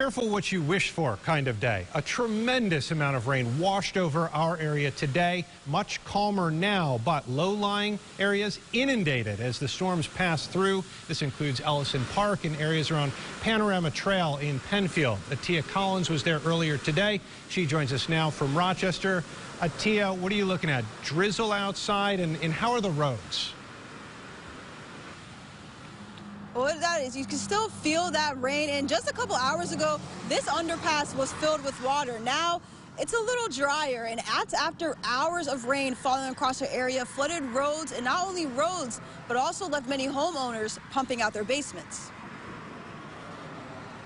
Careful what you wish for kind of day. A tremendous amount of rain washed over our area today. Much calmer now, but low-lying areas inundated as the storms pass through. This includes Ellison Park and areas around Panorama Trail in Penfield. Atia Collins was there earlier today. She joins us now from Rochester. Atia, what are you looking at? Drizzle outside, and how are the roads? What that is, you can still feel that rain, and just a couple hours ago this underpass was filled with water. Now it's a little drier, and that's after hours of rain falling across the area, flooded roads, and not only roads but also left many homeowners pumping out their basements.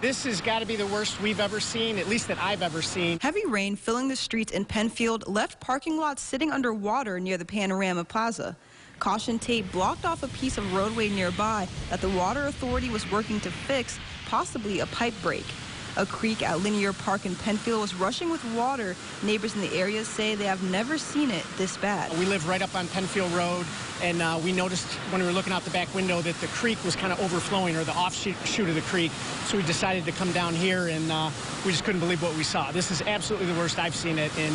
This has got to be the worst we've ever seen, at least that I've ever seen. Heavy rain filling the streets in Penfield left parking lots sitting underwater near the Panorama Plaza. Caution tape blocked off a piece of roadway nearby that the Water Authority was working to fix, possibly a pipe break. A creek at Linear Park in Penfield was rushing with water. Neighbors in the area say they have never seen it this bad. We live right up on Penfield Road, and we noticed when we were looking out the back window that the creek was kind of overflowing, or the offshoot of the creek. So we decided to come down here, and we just couldn't believe what we saw. This is absolutely the worst I've seen it in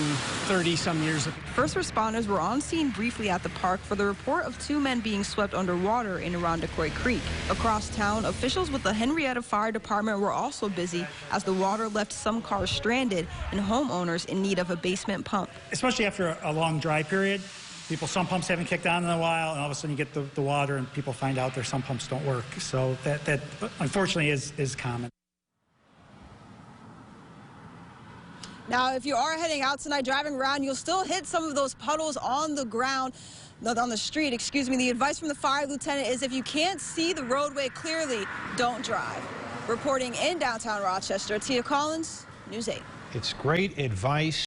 30-some years. First responders were on scene briefly at the park for the report of two men being swept underwater in Irondequoit Creek. Across town, officials with the Henrietta Fire Department were also busy as the water left some cars stranded and homeowners in need of a basement pump. Especially after a long dry period, some pumps haven't kicked on in a while, and all of a sudden you get the water and people find out some pumps don't work. So that unfortunately is common. Now, if you are heading out tonight, driving around, you'll still hit some of those puddles on the ground, on the street, excuse me. The advice from the fire lieutenant is if you can't see the roadway clearly, don't drive. Reporting in downtown Rochester, Atia Collins, News 8. It's great advice.